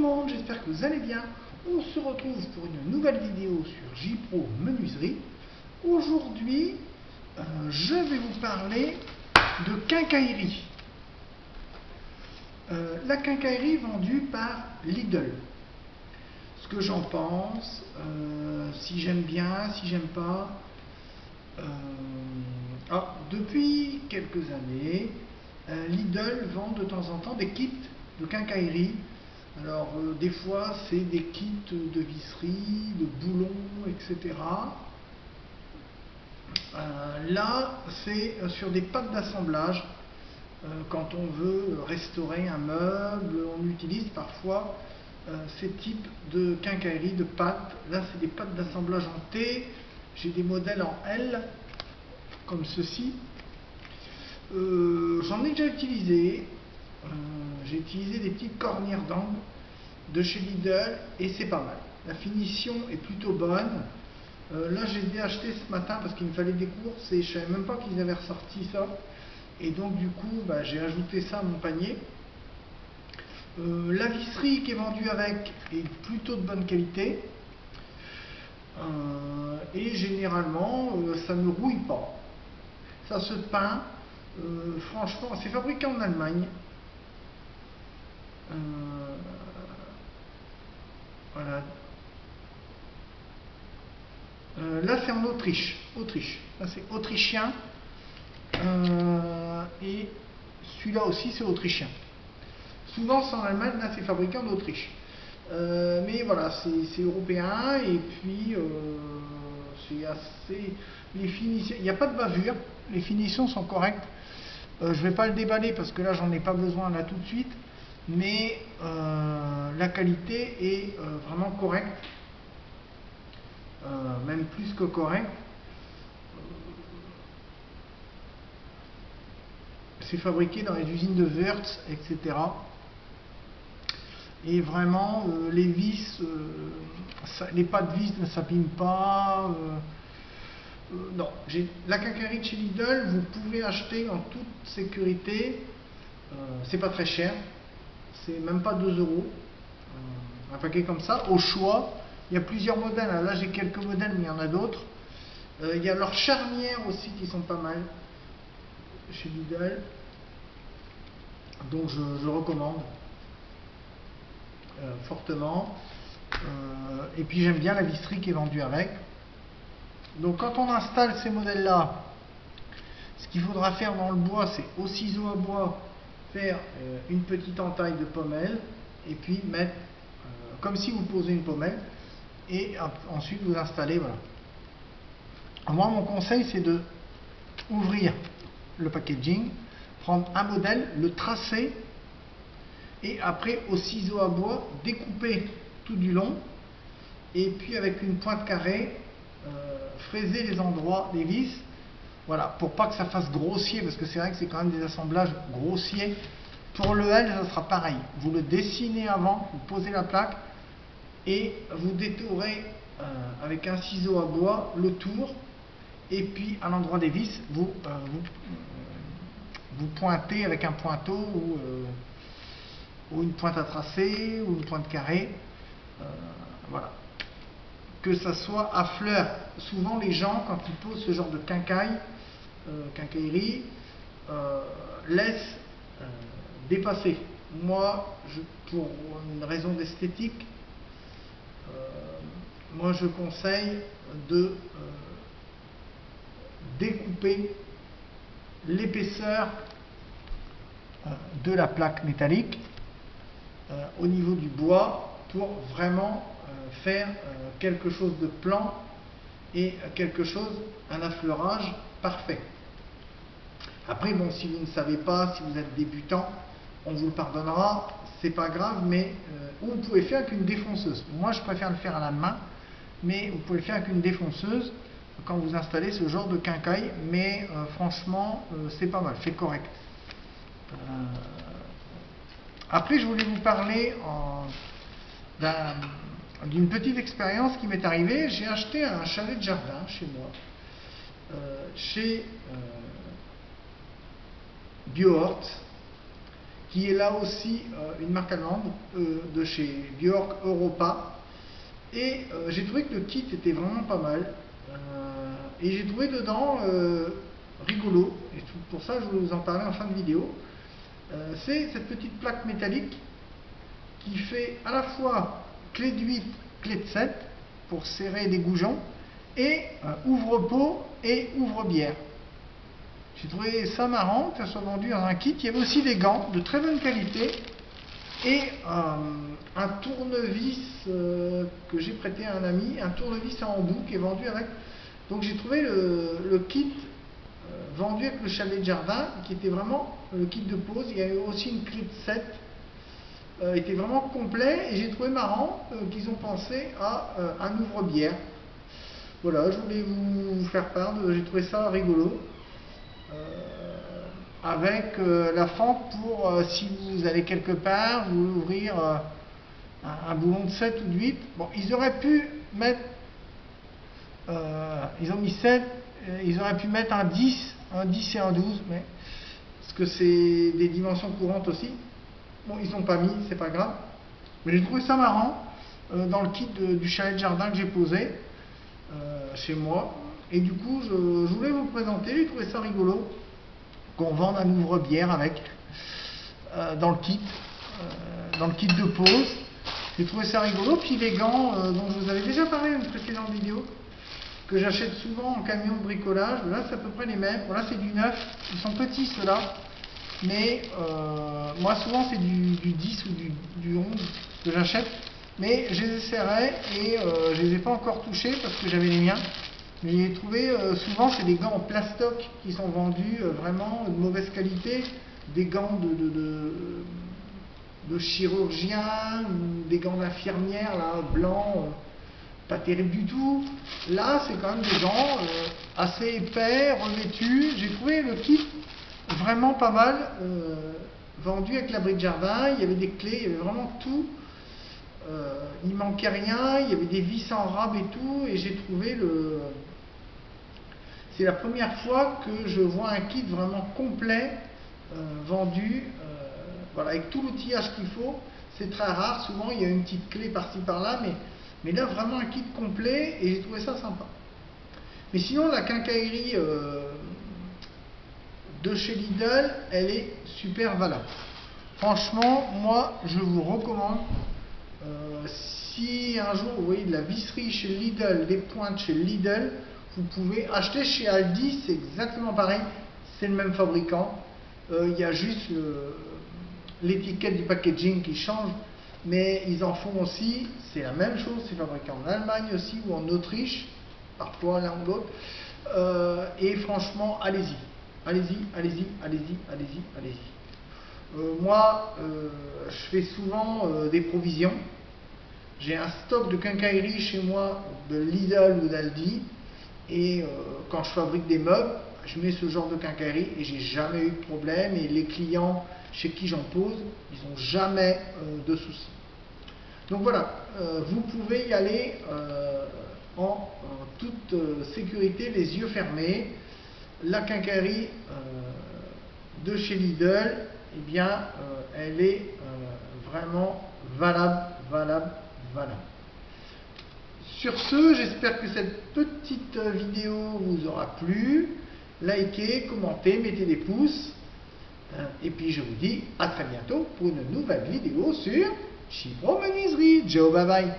monde, j'espère que vous allez bien. On se retrouve pour une nouvelle vidéo sur J-Pro Menuiserie. Aujourd'hui, je vais vous parler de quincaillerie. La quincaillerie vendue par Lidl. Ce que j'en pense, si j'aime bien, si j'aime pas. Depuis quelques années, Lidl vend de temps en temps des kits de quincaillerie. Alors, des fois, c'est des kits de visserie, de boulons, etc. Là, c'est sur des pâtes d'assemblage. Quand on veut restaurer un meuble, on utilise parfois ces types de quincaillerie, de pâtes. Là, c'est des pâtes d'assemblage en T. J'ai des modèles en L, comme ceci. J'en ai déjà utilisé. J'ai utilisé des petites cornières d'angle de chez Lidl et c'est pas mal. La finition est plutôt bonne. Là, je les ai achetés ce matin parce qu'il me fallait des courses et je savais même pas qu'ils avaient ressorti ça. Et donc, du coup, j'ai ajouté ça à mon panier. La visserie qui est vendue avec est plutôt de bonne qualité. Et généralement, ça ne rouille pas. Ça se peint. Franchement, c'est fabriqué en Allemagne. Voilà. Là, c'est en Autriche. Là, c'est autrichien. Et celui-là aussi, c'est autrichien. Souvent, c'est en Allemagne. Là, c'est fabriqué en Autriche. Mais voilà, c'est européen. Et puis, c'est assez. Les finitions, il n'y a pas de bavure. Les finitions sont correctes. Je ne vais pas le déballer parce que là, j'en ai pas besoin là tout de suite. Mais la qualité est vraiment correcte. Même plus que correcte. C'est fabriqué dans les usines de Wurtz, etc. Et vraiment, les vis, les pâtes vis ne s'abîment pas. Non, la quincaillerie de chez Lidl, vous pouvez acheter en toute sécurité. C'est pas très cher, c'est même pas 2 euros. Un paquet comme ça, au choix. Il y a plusieurs modèles. Là, j'ai quelques modèles, mais il y en a d'autres. Il y a leurs charnières aussi qui sont pas mal chez Lidl. Donc, je recommande fortement. Et puis, j'aime bien la visserie qui est vendue avec. Donc, quand on installe ces modèles-là, ce qu'il faudra faire dans le bois, c'est au ciseau à bois faire une petite entaille de pommelle et puis mettre comme si vous posez une pommelle et ensuite vous installez. Voilà. Moi, mon conseil, c'est de ouvrir le packaging, prendre un modèle, le tracer et après au ciseau à bois découper tout du long et puis avec une pointe carrée fraiser les endroits des vis. Voilà, pour pas que ça fasse grossier, parce que c'est vrai que c'est quand même des assemblages grossiers. Pour le L, ça sera pareil. Vous le dessinez avant, vous posez la plaque et vous détourez avec un ciseau à bois le tour. Et puis à l'endroit des vis, vous pointez avec un pointeau ou une pointe à tracer ou une pointe carrée. Voilà. Que ça soit à fleur. Souvent les gens, quand ils posent ce genre de quincaillerie, laissent dépasser. Moi, pour une raison d'esthétique, moi je conseille de découper l'épaisseur de la plaque métallique au niveau du bois pour vraiment faire quelque chose de plan et un affleurage parfait. Après, bon, si vous ne savez pas, si vous êtes débutant, on vous le pardonnera, c'est pas grave, mais ou vous pouvez faire avec une défonceuse. Moi, je préfère le faire à la main, mais vous pouvez le faire avec une défonceuse quand vous installez ce genre de quincaille, mais franchement, c'est pas mal, c'est correct. Après, je voulais vous parler d'une petite expérience qui m'est arrivée. J'ai acheté un chalet de jardin chez moi, chez BioHort, qui est là aussi une marque allemande de chez Georg Europa. Et j'ai trouvé que le kit était vraiment pas mal. Et j'ai trouvé dedans rigolo, et pour ça je vais vous en parler en fin de vidéo. C'est cette petite plaque métallique qui fait à la fois clé de 8, clé de 7 pour serrer des goujons, et ouvre-pot et ouvre-bière. J'ai trouvé ça marrant que ça soit vendu dans un kit. Il y avait aussi des gants de très bonne qualité et un tournevis que j'ai prêté à un ami, un tournevis à embout qui est vendu avec. Donc j'ai trouvé le kit vendu avec le chalet de jardin qui était vraiment le kit de pose. Il y avait aussi une clé de 7, était vraiment complet, et j'ai trouvé marrant qu'ils ont pensé à un ouvre-bière. Voilà, je voulais vous faire part j'ai trouvé ça rigolo. Avec la fente pour si vous allez quelque part, vous voulez ouvrir un boulon de 7 ou de 8. Bon, ils auraient pu mettre, ils ont mis 7, ils auraient pu mettre un 10 et un 12, mais parce que c'est des dimensions courantes aussi. Bon, ils n'ont pas mis, c'est pas grave. Mais j'ai trouvé ça marrant dans le kit du chalet de jardin que j'ai posé chez moi. Et du coup, je voulais vous présenter, j'ai trouvé ça rigolo qu'on vende un ouvre-bière avec dans le kit de pose. J'ai trouvé ça rigolo. Puis les gants dont je vous avais déjà parlé dans une précédente vidéo, que j'achète souvent en camion de bricolage. Là, c'est à peu près les mêmes. Voilà, c'est du 9. Ils sont petits ceux-là. Mais moi, souvent, c'est du 10 ou du 11 que j'achète. Mais je les essaierai et je les ai pas encore touchés parce que j'avais les miens. Mais j'ai trouvé, souvent, c'est des gants en plastoc qui sont vendus vraiment de mauvaise qualité. Des gants de chirurgien, ou des gants d'infirmière, là, blancs, pas terrible du tout. Là, c'est quand même des gants assez épais, revêtus. J'ai trouvé le kit vraiment pas mal, vendu avec l'abri de jardin. Il y avait des clés, il y avait vraiment tout. Il manquait rien, il y avait des vis en rab et tout, et j'ai trouvé c'est la première fois que je vois un kit vraiment complet vendu, voilà, avec tout l'outillage qu'il faut. C'est très rare, souvent il y a une petite clé par-ci par-là, mais là vraiment un kit complet, et j'ai trouvé ça sympa. Mais sinon, la quincaillerie de chez Lidl, elle est super valable. Franchement, moi je vous recommande. Si un jour vous voyez de la visserie chez Lidl, des pointes chez Lidl, vous pouvez acheter chez Aldi, c'est exactement pareil, c'est le même fabricant. Il y a juste l'étiquette du packaging qui change, mais ils en font aussi, c'est la même chose, c'est fabriqué en Allemagne aussi ou en Autriche, parfois l'un ou l'autre. Et franchement, allez-y, allez-y, allez-y, allez-y, allez-y, allez-y. Moi, je fais souvent des provisions. J'ai un stock de quincaillerie chez moi de Lidl ou d'Aldi, et quand je fabrique des meubles, je mets ce genre de quincaillerie et j'ai jamais eu de problème, et les clients chez qui j'en pose, ils n'ont jamais de soucis. Donc voilà, vous pouvez y aller en toute sécurité, les yeux fermés. La quincaillerie de chez Lidl, eh bien, elle est vraiment valable. Sur ce, j'espère que cette petite vidéo vous aura plu. Likez, commentez, mettez des pouces. Et puis je vous dis à très bientôt pour une nouvelle vidéo sur Chypro Menuiserie. Ciao, bye bye.